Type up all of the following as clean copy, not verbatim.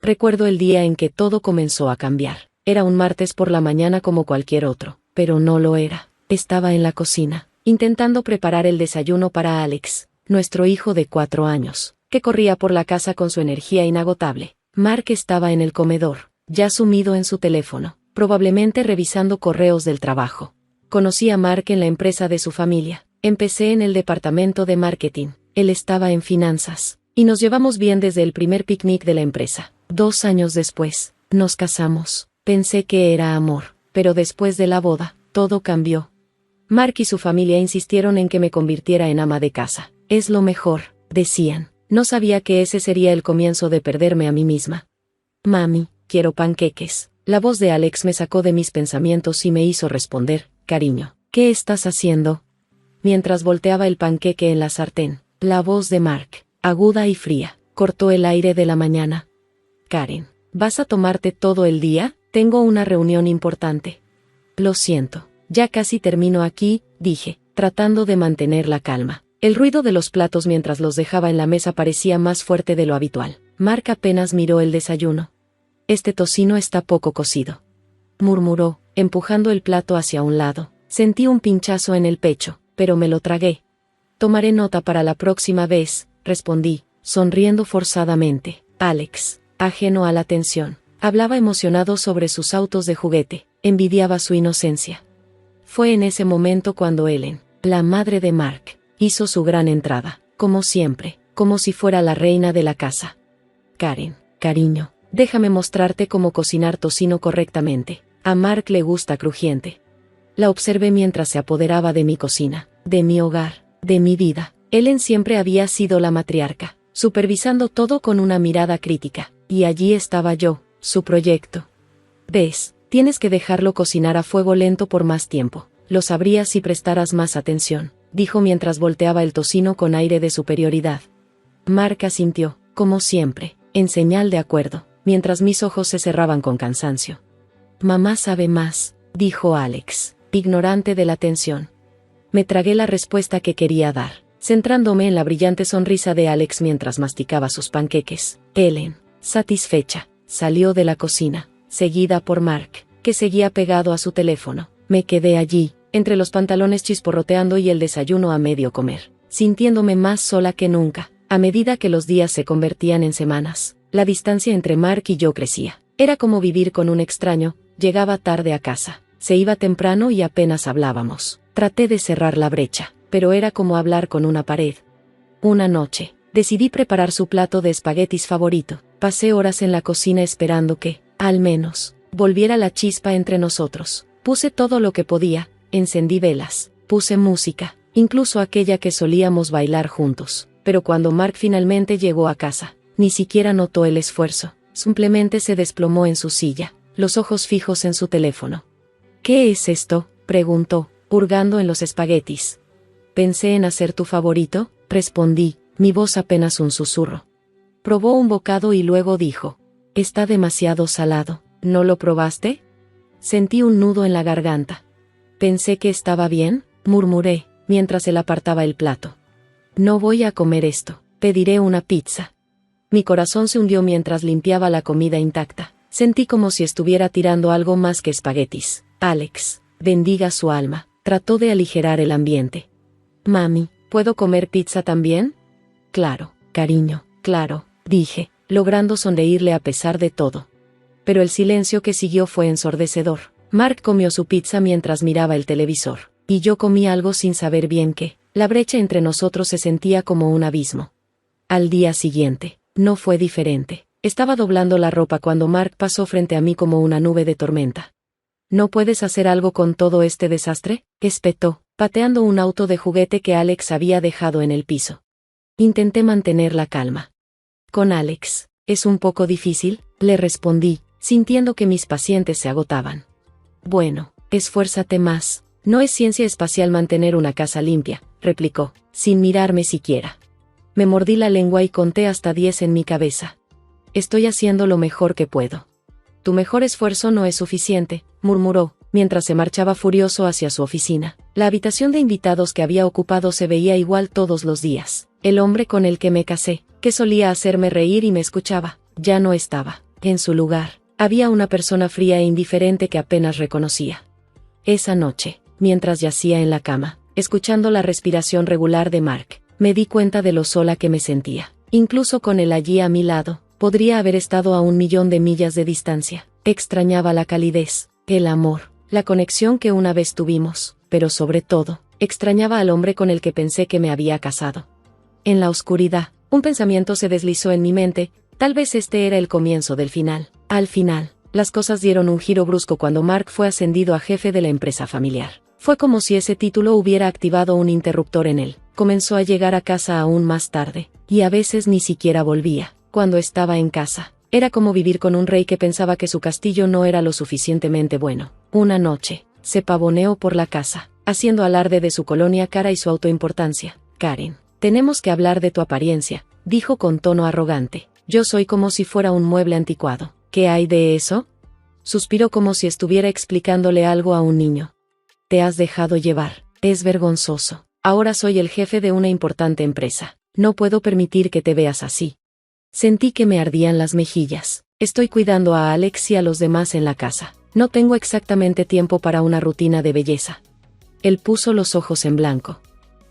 Recuerdo el día en que todo comenzó a cambiar. Era un martes por la mañana como cualquier otro, pero no lo era. Estaba en la cocina, intentando preparar el desayuno para Alex, nuestro hijo de 4 años, que corría por la casa con su energía inagotable. Mark estaba en el comedor, ya sumido en su teléfono, probablemente revisando correos del trabajo. Conocí a Mark en la empresa de su familia. Empecé en el departamento de marketing. Él estaba en finanzas, y nos llevamos bien desde el primer picnic de la empresa. 2 años después, nos casamos. Pensé que era amor, pero después de la boda, todo cambió. Mark y su familia insistieron en que me convirtiera en ama de casa. Es lo mejor, decían. No sabía que ese sería el comienzo de perderme a mí misma. Mami, quiero panqueques. La voz de Alex me sacó de mis pensamientos y me hizo responder, cariño, ¿qué estás haciendo? Mientras volteaba el panqueque en la sartén, la voz de Mark, aguda y fría, cortó el aire de la mañana. Karen, ¿vas a tomarte todo el día? Tengo una reunión importante. Lo siento, ya casi termino aquí, dije, tratando de mantener la calma. El ruido de los platos mientras los dejaba en la mesa parecía más fuerte de lo habitual. Mark apenas miró el desayuno. Este tocino está poco cocido, murmuró, empujando el plato hacia un lado. Sentí un pinchazo en el pecho, pero me lo tragué. Tomaré nota para la próxima vez, respondí, sonriendo forzadamente. Alex, ajeno a la tensión, hablaba emocionado sobre sus autos de juguete, envidiaba su inocencia. Fue en ese momento cuando Ellen, la madre de Mark, hizo su gran entrada, como siempre, como si fuera la reina de la casa. Karen, cariño, déjame mostrarte cómo cocinar tocino correctamente. A Mark le gusta crujiente. La observé mientras se apoderaba de mi cocina, de mi hogar, de mi vida. Ellen siempre había sido la matriarca, supervisando todo con una mirada crítica, y allí estaba yo, su proyecto. ¿Ves? Tienes que dejarlo cocinar a fuego lento por más tiempo. Lo sabrías si prestaras más atención, dijo mientras volteaba el tocino con aire de superioridad. Mark asintió, como siempre, en señal de acuerdo, mientras mis ojos se cerraban con cansancio. Mamá sabe más, dijo Alex, ignorante de la tensión. Me tragué la respuesta que quería dar, centrándome en la brillante sonrisa de Alex mientras masticaba sus panqueques. Ellen, satisfecha, salió de la cocina, seguida por Mark, que seguía pegado a su teléfono. Me quedé allí, entre los pantalones chisporroteando y el desayuno a medio comer, sintiéndome más sola que nunca. A medida que los días se convertían en semanas, la distancia entre Mark y yo crecía. Era como vivir con un extraño. Llegaba tarde a casa, se iba temprano y apenas hablábamos. Traté de cerrar la brecha, pero era como hablar con una pared. Una noche, decidí preparar su plato de espaguetis favorito. Pasé horas en la cocina esperando que, al menos, volviera la chispa entre nosotros. Puse todo lo que podía, encendí velas, puse música, incluso aquella que solíamos bailar juntos. Pero cuando Mark finalmente llegó a casa, ni siquiera notó el esfuerzo, simplemente se desplomó en su silla, los ojos fijos en su teléfono. ¿Qué es esto?, preguntó, hurgando en los espaguetis. Pensé en hacer tu favorito, respondí, mi voz apenas un susurro. Probó un bocado y luego dijo, está demasiado salado, ¿no lo probaste? Sentí un nudo en la garganta. Pensé que estaba bien, murmuré, mientras él apartaba el plato. No voy a comer esto, pediré una pizza. Mi corazón se hundió mientras limpiaba la comida intacta. Sentí como si estuviera tirando algo más que espaguetis. Alex, bendiga su alma, trató de aligerar el ambiente. Mami, ¿puedo comer pizza también? Claro, cariño, claro, dije, logrando sonreírle a pesar de todo. Pero el silencio que siguió fue ensordecedor. Mark comió su pizza mientras miraba el televisor, y yo comí algo sin saber bien qué. La brecha entre nosotros se sentía como un abismo. Al día siguiente, no fue diferente. Estaba doblando la ropa cuando Mark pasó frente a mí como una nube de tormenta. ¿No puedes hacer algo con todo este desastre?, espetó, pateando un auto de juguete que Alex había dejado en el piso. Intenté mantener la calma. Con Alex, es un poco difícil, le respondí, sintiendo que mis pacientes se agotaban. Bueno, esfuérzate más. No es ciencia espacial mantener una casa limpia, replicó, sin mirarme siquiera. Me mordí la lengua y conté hasta 10 en mi cabeza. Estoy haciendo lo mejor que puedo. Tu mejor esfuerzo no es suficiente, murmuró, mientras se marchaba furioso hacia su oficina. La habitación de invitados que había ocupado se veía igual todos los días. El hombre con el que me casé, que solía hacerme reír y me escuchaba, ya no estaba. En su lugar, había una persona fría e indiferente que apenas reconocía. Esa noche, mientras yacía en la cama, escuchando la respiración regular de Mark, me di cuenta de lo sola que me sentía. Incluso con él allí a mi lado, podría haber estado a 1.000.000 de millas de distancia. Extrañaba la calidez, el amor, la conexión que una vez tuvimos, pero sobre todo, extrañaba al hombre con el que pensé que me había casado. En la oscuridad, un pensamiento se deslizó en mi mente, tal vez este era el comienzo del final. Al final, las cosas dieron un giro brusco cuando Mark fue ascendido a jefe de la empresa familiar. Fue como si ese título hubiera activado un interruptor en él. Comenzó a llegar a casa aún más tarde, y a veces ni siquiera volvía. Cuando estaba en casa, era como vivir con un rey que pensaba que su castillo no era lo suficientemente bueno. Una noche, se pavoneó por la casa, haciendo alarde de su colonia cara y su autoimportancia. Karen, tenemos que hablar de tu apariencia, dijo con tono arrogante. Yo soy como si fuera un mueble anticuado. ¿Qué hay de eso? Suspiró como si estuviera explicándole algo a un niño. Te has dejado llevar. Es vergonzoso. Ahora soy el jefe de una importante empresa. No puedo permitir que te veas así. Sentí que me ardían las mejillas. Estoy cuidando a Alex y a los demás en la casa. No tengo exactamente tiempo para una rutina de belleza. Él puso los ojos en blanco.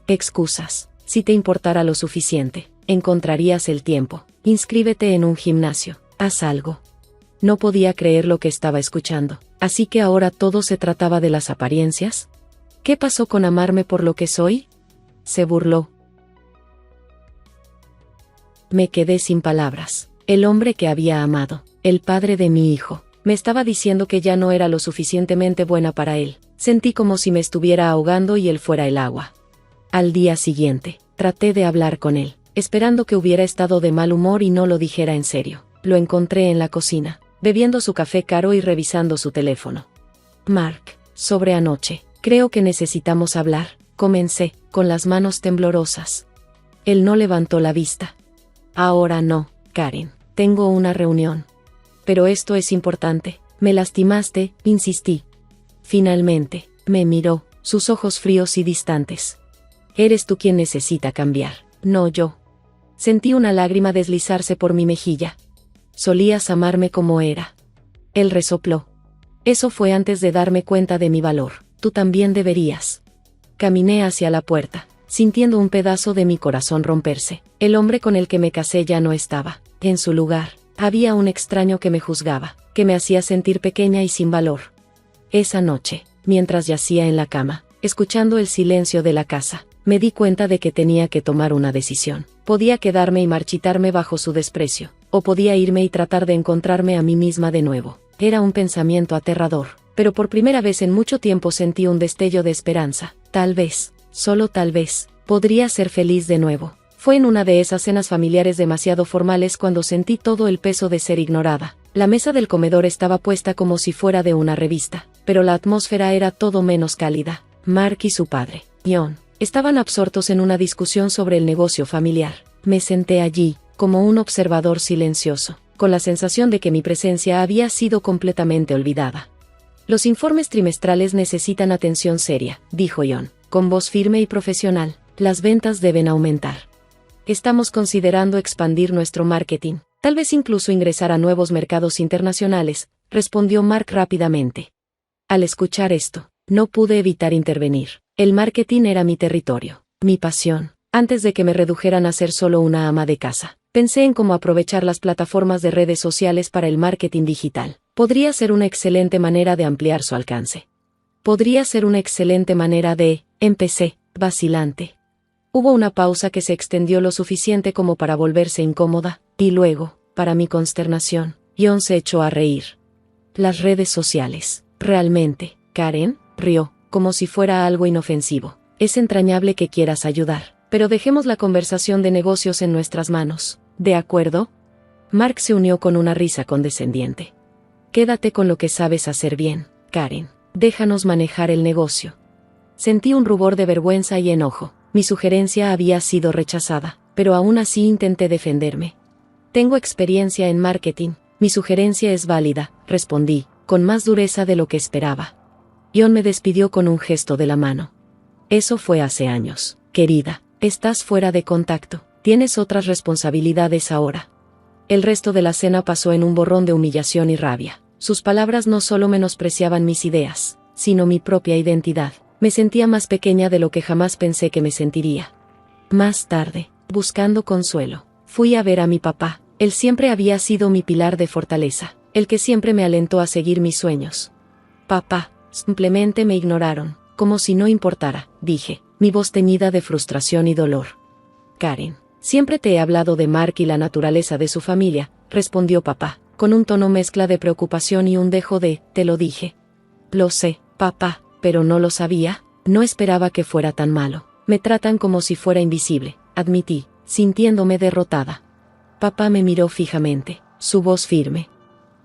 Excusas. Si te importara lo suficiente, encontrarías el tiempo. Inscríbete en un gimnasio. Haz algo. No podía creer lo que estaba escuchando. Así que ahora todo se trataba de las apariencias. ¿Qué pasó con amarme por lo que soy? Se burló. Me quedé sin palabras. El hombre que había amado, el padre de mi hijo, me estaba diciendo que ya no era lo suficientemente buena para él. Sentí como si me estuviera ahogando y él fuera el agua. Al día siguiente, traté de hablar con él, esperando que hubiera estado de mal humor y no lo dijera en serio. Lo encontré en la cocina, bebiendo su café caro y revisando su teléfono. Mark, sobre anoche, creo que necesitamos hablar, comencé, con las manos temblorosas. Él no levantó la vista. Ahora no, Karen, tengo una reunión. Pero esto es importante, me lastimaste, insistí. Finalmente, me miró, sus ojos fríos y distantes. Eres tú quien necesita cambiar, no yo. Sentí una lágrima deslizarse por mi mejilla. Solías amarme como era. Él resopló. Eso fue antes de darme cuenta de mi valor. Tú también deberías. Caminé hacia la puerta, sintiendo un pedazo de mi corazón romperse. El hombre con el que me casé ya no estaba. En su lugar, había un extraño que me juzgaba, que me hacía sentir pequeña y sin valor. Esa noche, mientras yacía en la cama, escuchando el silencio de la casa, me di cuenta de que tenía que tomar una decisión. Podía quedarme y marchitarme bajo su desprecio, o podía irme y tratar de encontrarme a mí misma de nuevo. Era un pensamiento aterrador, pero por primera vez en mucho tiempo sentí un destello de esperanza. Tal vez, solo tal vez, podría ser feliz de nuevo. Fue en una de esas cenas familiares demasiado formales cuando sentí todo el peso de ser ignorada. La mesa del comedor estaba puesta como si fuera de una revista, pero la atmósfera era todo menos cálida. Mark y su padre, John, estaban absortos en una discusión sobre el negocio familiar. Me senté allí, como un observador silencioso, con la sensación de que mi presencia había sido completamente olvidada. Los informes trimestrales necesitan atención seria, dijo John, con voz firme y profesional. Las ventas deben aumentar. Estamos considerando expandir nuestro marketing, tal vez incluso ingresar a nuevos mercados internacionales, respondió Mark rápidamente. Al escuchar esto, no pude evitar intervenir. El marketing era mi territorio, mi pasión. Antes de que me redujeran a ser solo una ama de casa, pensé en cómo aprovechar las plataformas de redes sociales para el marketing digital. Podría ser una excelente manera de ampliar su alcance. Podría ser una excelente manera de... Empecé, vacilante. Hubo una pausa que se extendió lo suficiente como para volverse incómoda, y luego, para mi consternación, John se echó a reír. Las redes sociales, realmente, Karen, rió, como si fuera algo inofensivo. Es entrañable que quieras ayudar, pero dejemos la conversación de negocios en nuestras manos, ¿de acuerdo? Mark se unió con una risa condescendiente. Quédate con lo que sabes hacer bien, Karen. Déjanos manejar el negocio. Sentí un rubor de vergüenza y enojo. Mi sugerencia había sido rechazada, pero aún así intenté defenderme. Tengo experiencia en marketing, mi sugerencia es válida, respondí, con más dureza de lo que esperaba. John me despidió con un gesto de la mano. Eso fue hace años, querida, estás fuera de contacto, tienes otras responsabilidades ahora. El resto de la cena pasó en un borrón de humillación y rabia. Sus palabras no solo menospreciaban mis ideas, sino mi propia identidad. Me sentía más pequeña de lo que jamás pensé que me sentiría. Más tarde, buscando consuelo, fui a ver a mi papá. Él siempre había sido mi pilar de fortaleza, el que siempre me alentó a seguir mis sueños. Papá, simplemente me ignoraron, como si no importara, dije, mi voz teñida de frustración y dolor. Karen, siempre te he hablado de Mark y la naturaleza de su familia, respondió papá, con un tono mezcla de preocupación y un dejo de, te lo dije. Lo sé, papá, pero no lo sabía, no esperaba que fuera tan malo. Me tratan como si fuera invisible, admití, sintiéndome derrotada. Papá me miró fijamente, su voz firme.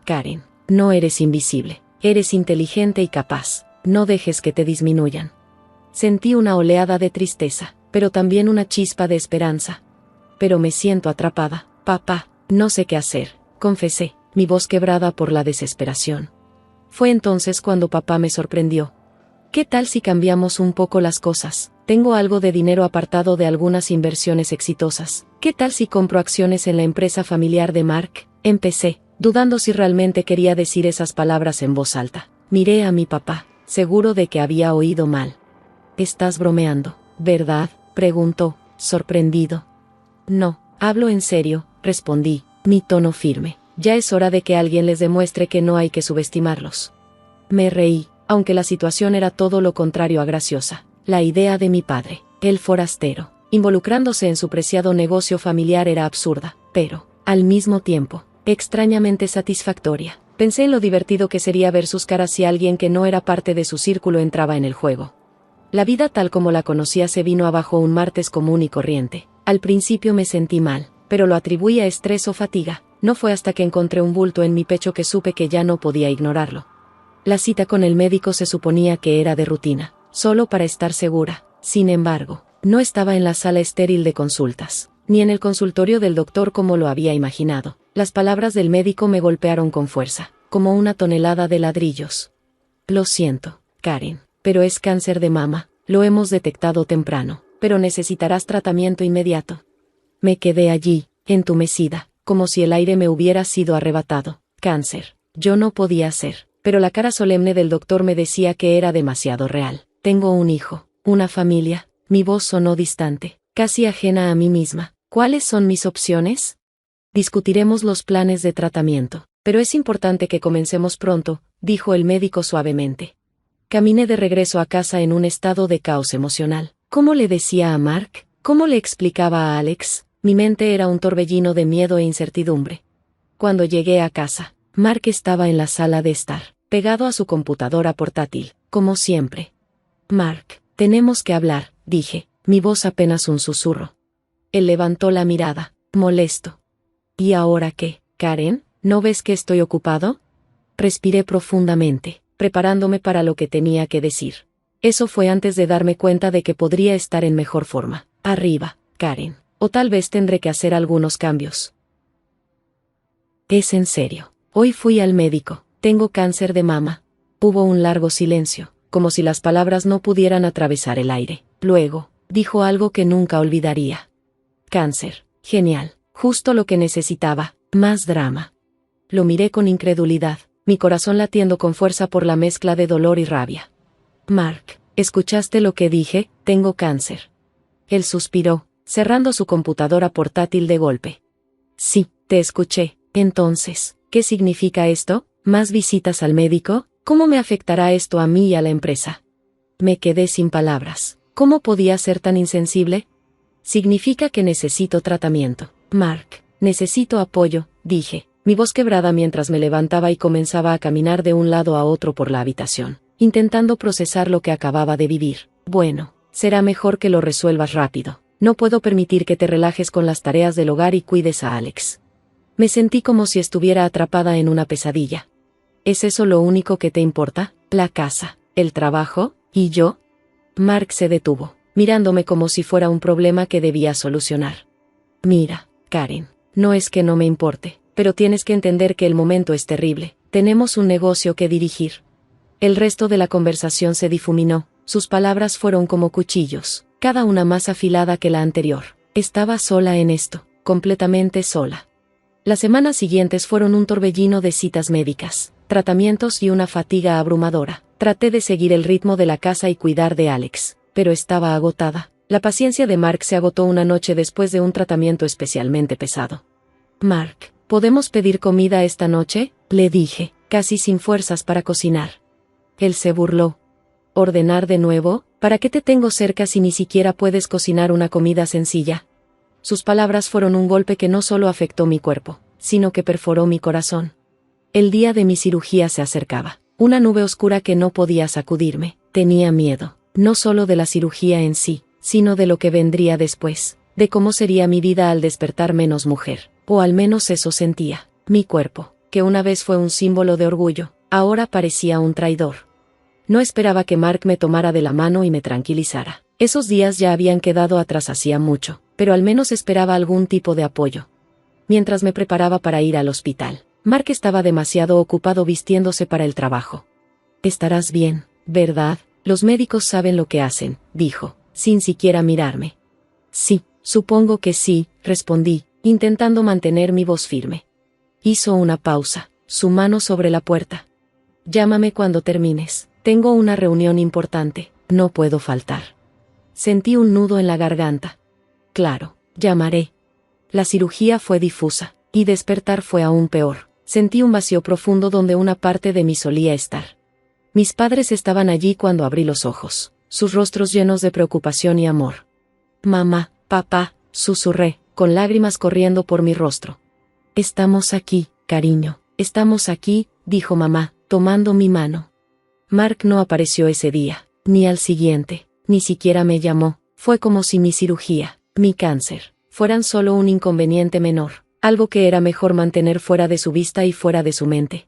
Karen, no eres invisible, eres inteligente y capaz, no dejes que te disminuyan. Sentí una oleada de tristeza, pero también una chispa de esperanza. Pero me siento atrapada, papá, no sé qué hacer, confesé, mi voz quebrada por la desesperación. Fue entonces cuando papá me sorprendió. ¿Qué tal si cambiamos un poco las cosas? Tengo algo de dinero apartado de algunas inversiones exitosas. ¿Qué tal si compro acciones en la empresa familiar de Mark? Empecé, dudando si realmente quería decir esas palabras en voz alta. Miré a mi papá, seguro de que había oído mal. «Estás bromeando, ¿verdad?», preguntó, sorprendido. «No, hablo en serio», respondí, mi tono firme. «Ya es hora de que alguien les demuestre que no hay que subestimarlos». Me reí, aunque la situación era todo lo contrario a graciosa. La idea de mi padre, el forastero, involucrándose en su preciado negocio familiar era absurda, pero, al mismo tiempo, extrañamente satisfactoria. Pensé en lo divertido que sería ver sus caras si alguien que no era parte de su círculo entraba en el juego. La vida tal como la conocía se vino abajo un martes común y corriente. Al principio me sentí mal, pero lo atribuí a estrés o fatiga. No fue hasta que encontré un bulto en mi pecho que supe que ya no podía ignorarlo. La cita con el médico se suponía que era de rutina, solo para estar segura. Sin embargo, no estaba en la sala estéril de consultas, ni en el consultorio del doctor como lo había imaginado. Las palabras del médico me golpearon con fuerza, como una tonelada de ladrillos. «Lo siento, Karen, pero es cáncer de mama, lo hemos detectado temprano, pero necesitarás tratamiento inmediato». Me quedé allí, entumecida, como si el aire me hubiera sido arrebatado. Cáncer. Yo no podía hacer, pero la cara solemne del doctor me decía que era demasiado real. Tengo un hijo, una familia. Mi voz sonó distante, casi ajena a mí misma. ¿Cuáles son mis opciones? Discutiremos los planes de tratamiento, pero es importante que comencemos pronto, dijo el médico suavemente. Caminé de regreso a casa en un estado de caos emocional. ¿Cómo le decía a Mark? ¿Cómo le explicaba a Alex? Mi mente era un torbellino de miedo e incertidumbre. Cuando llegué a casa, Mark estaba en la sala de estar, pegado a su computadora portátil, como siempre. «Mark, tenemos que hablar», dije, mi voz apenas un susurro. Él levantó la mirada, molesto. «¿Y ahora qué, Karen? ¿No ves que estoy ocupado?» Respiré profundamente, preparándome para lo que tenía que decir. Eso fue antes de darme cuenta de que podría estar en mejor forma. «Arriba, Karen. O tal vez tendré que hacer algunos cambios». «Es en serio. Hoy fui al médico. Tengo cáncer de mama». Hubo un largo silencio, como si las palabras no pudieran atravesar el aire. Luego, dijo algo que nunca olvidaría. «Cáncer. Genial. Justo lo que necesitaba. Más drama». Lo miré con incredulidad, mi corazón latiendo con fuerza por la mezcla de dolor y rabia. «Mark, ¿escuchaste lo que dije? Tengo cáncer». Él suspiró, cerrando su computadora portátil de golpe. «Sí, te escuché. Entonces, ¿qué significa esto? ¿Más visitas al médico? ¿Cómo me afectará esto a mí y a la empresa?» Me quedé sin palabras. ¿Cómo podía ser tan insensible? «Significa que necesito tratamiento. Mark, necesito apoyo», dije, mi voz quebrada mientras me levantaba y comenzaba a caminar de un lado a otro por la habitación, intentando procesar lo que acababa de vivir. «Bueno, será mejor que lo resuelvas rápido. No puedo permitir que te relajes con las tareas del hogar y cuides a Alex». Me sentí como si estuviera atrapada en una pesadilla. «¿Es eso lo único que te importa? ¿La casa, el trabajo, y yo?» Mark se detuvo, mirándome como si fuera un problema que debía solucionar. «Mira, Karen, no es que no me importe, pero tienes que entender que el momento es terrible. Tenemos un negocio que dirigir». El resto de la conversación se difuminó. Sus palabras fueron como cuchillos, cada una más afilada que la anterior. Estaba sola en esto, completamente sola. Las semanas siguientes fueron un torbellino de citas médicas, tratamientos y una fatiga abrumadora. Traté de seguir el ritmo de la casa y cuidar de Alex, pero estaba agotada. La paciencia de Mark se agotó una noche después de un tratamiento especialmente pesado. «Mark, ¿podemos pedir comida esta noche?», le dije, casi sin fuerzas para cocinar. Él se burló. «¿Ordenar de nuevo? ¿Para qué te tengo cerca si ni siquiera puedes cocinar una comida sencilla?». Sus palabras fueron un golpe que no solo afectó mi cuerpo, sino que perforó mi corazón. El día de mi cirugía se acercaba. Una nube oscura que no podía sacudirme. Tenía miedo, no solo de la cirugía en sí, sino de lo que vendría después, de cómo sería mi vida al despertar menos mujer, o al menos eso sentía. Mi cuerpo, que una vez fue un símbolo de orgullo, ahora parecía un traidor. No esperaba que Mark me tomara de la mano y me tranquilizara. Esos días ya habían quedado atrás hacía mucho, pero al menos esperaba algún tipo de apoyo. Mientras me preparaba para ir al hospital, Mark estaba demasiado ocupado vistiéndose para el trabajo. «Estarás bien, ¿verdad? Los médicos saben lo que hacen», dijo, sin siquiera mirarme. «Sí, supongo que sí», respondí, intentando mantener mi voz firme. Hizo una pausa, su mano sobre la puerta. «Llámame cuando termines. Tengo una reunión importante, no puedo faltar». Sentí un nudo en la garganta. «Claro, llamaré». La cirugía fue difusa, y despertar fue aún peor. Sentí un vacío profundo donde una parte de mí solía estar. Mis padres estaban allí cuando abrí los ojos, sus rostros llenos de preocupación y amor. «Mamá, papá», susurré, con lágrimas corriendo por mi rostro. «Estamos aquí, cariño, estamos aquí», dijo mamá, tomando mi mano. Mark no apareció ese día, ni al siguiente, ni siquiera me llamó. Fue como si mi cirugía, mi cáncer, fueran solo un inconveniente menor, algo que era mejor mantener fuera de su vista y fuera de su mente.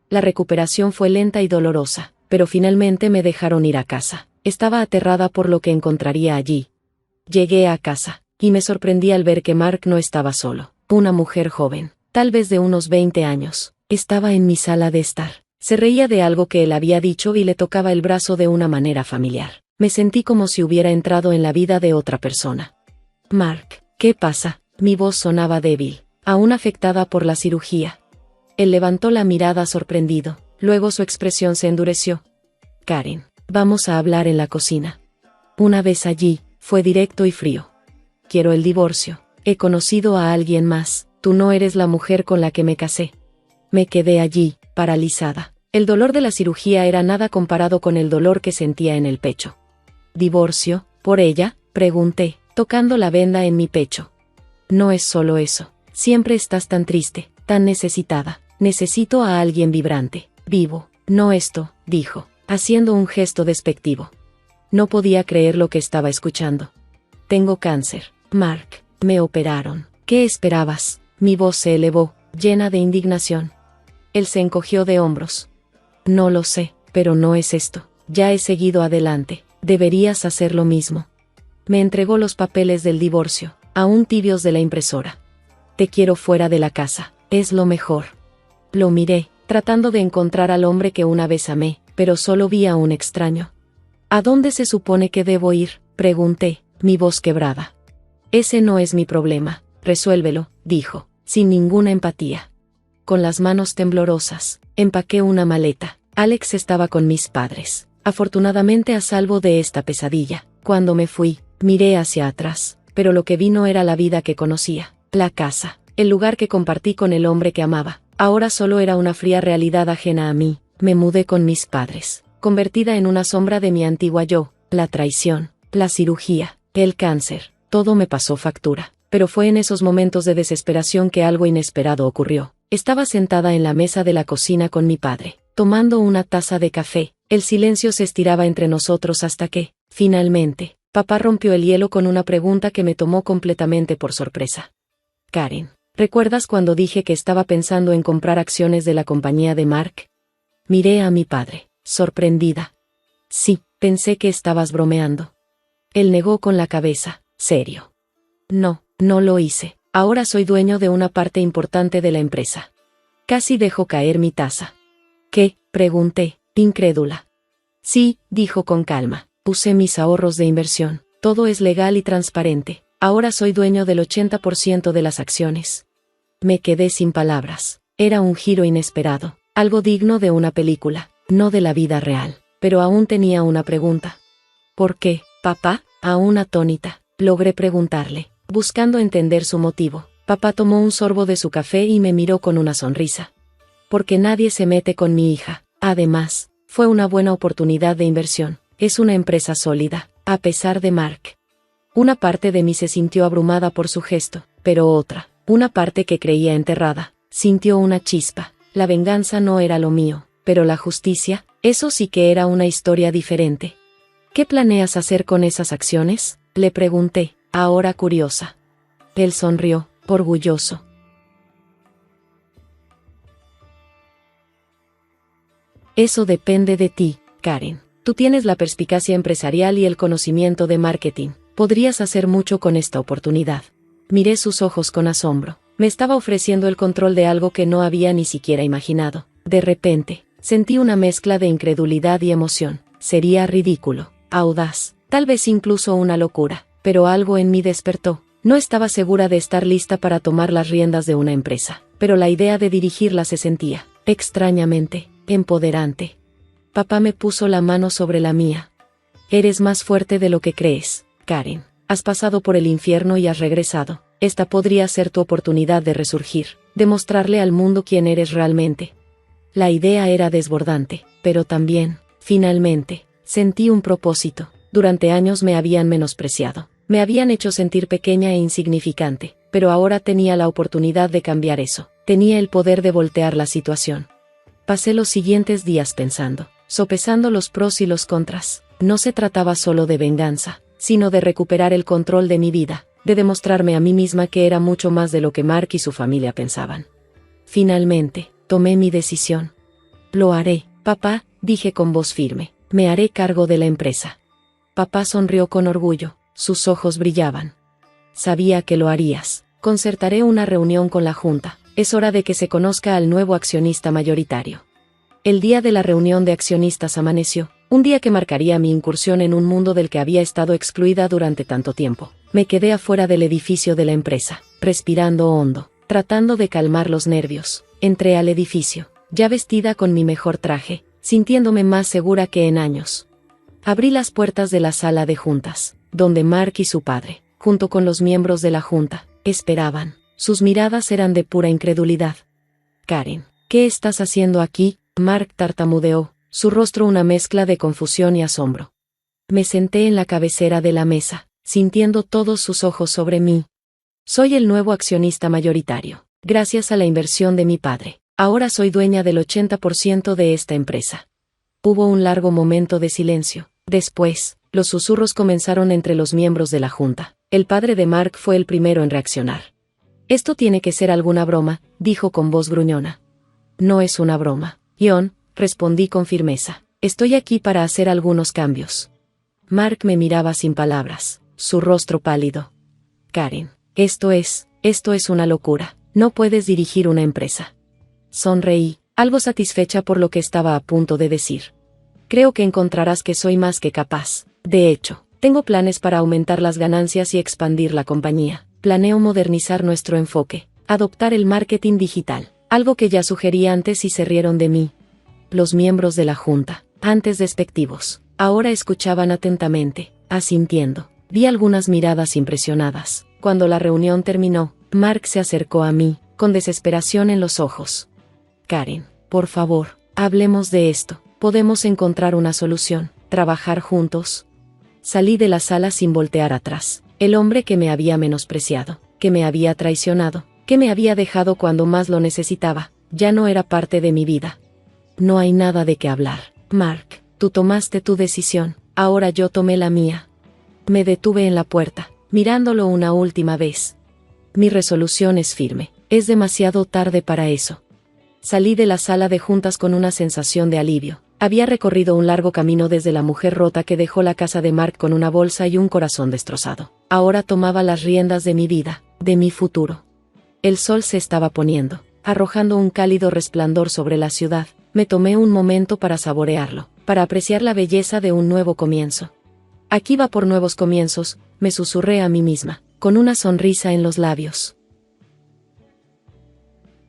La recuperación fue lenta y dolorosa, pero finalmente me dejaron ir a casa. Estaba aterrada por lo que encontraría allí. Llegué a casa, y me sorprendí al ver que Mark no estaba solo. Una mujer joven, tal vez de unos 20 años, estaba en mi sala de estar. Se reía de algo que él había dicho y le tocaba el brazo de una manera familiar. Me sentí como si hubiera entrado en la vida de otra persona. «Mark, ¿qué pasa?». Mi voz sonaba débil, aún afectada por la cirugía. Él levantó la mirada sorprendido, luego su expresión se endureció. «Karen, vamos a hablar en la cocina». Una vez allí, fue directo y frío. «Quiero el divorcio. He conocido a alguien más. Tú no eres la mujer con la que me casé». Me quedé allí, paralizada. El dolor de la cirugía era nada comparado con el dolor que sentía en el pecho. «¿Divorcio? ¿Por ella?», pregunté, tocando la venda en mi pecho. «No es solo eso. Siempre estás tan triste, tan necesitada. Necesito a alguien vibrante, vivo, no esto», dijo, haciendo un gesto despectivo. No podía creer lo que estaba escuchando. «Tengo cáncer, Mark, me operaron». «¿Qué esperabas?». Mi voz se elevó, llena de indignación. Él se encogió de hombros. «No lo sé, pero no es esto. Ya he seguido adelante. Deberías hacer lo mismo». Me entregó los papeles del divorcio, aún tibios de la impresora. «Te quiero fuera de la casa, es lo mejor». Lo miré, tratando de encontrar al hombre que una vez amé, pero solo vi a un extraño. «¿A dónde se supone que debo ir?», pregunté, mi voz quebrada. «Ese no es mi problema, resuélvelo», dijo, sin ninguna empatía. Con las manos temblorosas, empaqué una maleta. Alex estaba con mis padres, afortunadamente a salvo de esta pesadilla. Cuando me fui, miré hacia atrás, pero lo que vi no era la vida que conocía, la casa, el lugar que compartí con el hombre que amaba. Ahora solo era una fría realidad ajena a mí. Me mudé con mis padres, convertida en una sombra de mi antigua yo. La traición, la cirugía, el cáncer, todo me pasó factura. Pero fue en esos momentos de desesperación que algo inesperado ocurrió. Estaba sentada en la mesa de la cocina con mi padre, tomando una taza de café. El silencio se estiraba entre nosotros hasta que, finalmente, papá rompió el hielo con una pregunta que me tomó completamente por sorpresa. «Karen, ¿recuerdas cuando dije que estaba pensando en comprar acciones de la compañía de Mark?». Miré a mi padre, sorprendida. «Sí, pensé que estabas bromeando». Él negó con la cabeza, serio. «No, no lo hice. Ahora soy dueño de una parte importante de la empresa». Casi dejó caer mi taza. «¿Qué?», pregunté, incrédula. «Sí», dijo con calma, «puse mis ahorros de inversión. Todo es legal y transparente. Ahora soy dueño del 80% de las acciones». Me quedé sin palabras. Era un giro inesperado, algo digno de una película, no de la vida real. Pero aún tenía una pregunta. ¿Por qué, papá? Aún atónita, logré preguntarle, buscando entender su motivo. Papá tomó un sorbo de su café y me miró con una sonrisa. Porque nadie se mete con mi hija. Además, fue una buena oportunidad de inversión. Es una empresa sólida, a pesar de Mark. Una parte de mí se sintió abrumada por su gesto, pero otra, una parte que creía enterrada, sintió una chispa. La venganza no era lo mío, pero la justicia, eso sí que era una historia diferente. ¿Qué planeas hacer con esas acciones?, le pregunté, ahora curiosa. Él sonrió, orgulloso. Eso depende de ti, Karen. Tú tienes la perspicacia empresarial y el conocimiento de marketing. Podrías hacer mucho con esta oportunidad. Miré sus ojos con asombro. Me estaba ofreciendo el control de algo que no había ni siquiera imaginado. De repente, sentí una mezcla de incredulidad y emoción. Sería ridículo, audaz, tal vez incluso una locura, pero algo en mí despertó. No estaba segura de estar lista para tomar las riendas de una empresa, pero la idea de dirigirla se sentía, extrañamente, empoderante. Papá me puso la mano sobre la mía. Eres más fuerte de lo que crees, Karen. Has pasado por el infierno y has regresado. Esta podría ser tu oportunidad de resurgir, de mostrarle al mundo quién eres realmente. La idea era desbordante, pero también, finalmente, sentí un propósito. Durante años me habían menospreciado. Me habían hecho sentir pequeña e insignificante, pero ahora tenía la oportunidad de cambiar eso. Tenía el poder de voltear la situación. Pasé los siguientes días pensando, sopesando los pros y los contras. No se trataba solo de venganza, sino de recuperar el control de mi vida, de demostrarme a mí misma que era mucho más de lo que Mark y su familia pensaban. Finalmente, tomé mi decisión. Lo haré, papá, dije con voz firme. Me haré cargo de la empresa. Papá sonrió con orgullo. Sus ojos brillaban. Sabía que lo harías. Concertaré una reunión con la junta. Es hora de que se conozca al nuevo accionista mayoritario. El día de la reunión de accionistas amaneció, un día que marcaría mi incursión en un mundo del que había estado excluida durante tanto tiempo. Me quedé afuera del edificio de la empresa, respirando hondo, tratando de calmar los nervios. Entré al edificio, ya vestida con mi mejor traje, sintiéndome más segura que en años. Abrí las puertas de la sala de juntas, donde Mark y su padre, junto con los miembros de la junta, esperaban. Sus miradas eran de pura incredulidad. Karen, ¿qué estás haciendo aquí?, Mark tartamudeó, su rostro una mezcla de confusión y asombro. Me senté en la cabecera de la mesa, sintiendo todos sus ojos sobre mí. Soy el nuevo accionista mayoritario. Gracias a la inversión de mi padre, ahora soy dueña del 80% de esta empresa. Hubo un largo momento de silencio. Después, los susurros comenzaron entre los miembros de la junta. El padre de Mark fue el primero en reaccionar. Esto tiene que ser alguna broma, dijo con voz gruñona. No es una broma, John, respondí con firmeza. Estoy aquí para hacer algunos cambios. Mark me miraba sin palabras, su rostro pálido. Karen, esto es una locura. No puedes dirigir una empresa. Sonreí, algo satisfecha por lo que estaba a punto de decir. Creo que encontrarás que soy más que capaz. De hecho, tengo planes para aumentar las ganancias y expandir la compañía. Planeo modernizar nuestro enfoque, adoptar el marketing digital, algo que ya sugerí antes y se rieron de mí. Los miembros de la junta, antes despectivos, ahora escuchaban atentamente, asintiendo. Vi algunas miradas impresionadas. Cuando la reunión terminó, Mark se acercó a mí, con desesperación en los ojos. Karen, por favor, hablemos de esto. Podemos encontrar una solución, trabajar juntos. Salí de la sala sin voltear atrás. El hombre que me había menospreciado, que me había traicionado, que me había dejado cuando más lo necesitaba, ya no era parte de mi vida. No hay nada de qué hablar. Mark, tú tomaste tu decisión, ahora yo tomé la mía. Me detuve en la puerta, mirándolo una última vez. Mi resolución es firme, es demasiado tarde para eso. Salí de la sala de juntas con una sensación de alivio. Había recorrido un largo camino desde la mujer rota que dejó la casa de Mark con una bolsa y un corazón destrozado. Ahora tomaba las riendas de mi vida, de mi futuro. El sol se estaba poniendo, arrojando un cálido resplandor sobre la ciudad. Me tomé un momento para saborearlo, para apreciar la belleza de un nuevo comienzo. Aquí va por nuevos comienzos, me susurré a mí misma, con una sonrisa en los labios.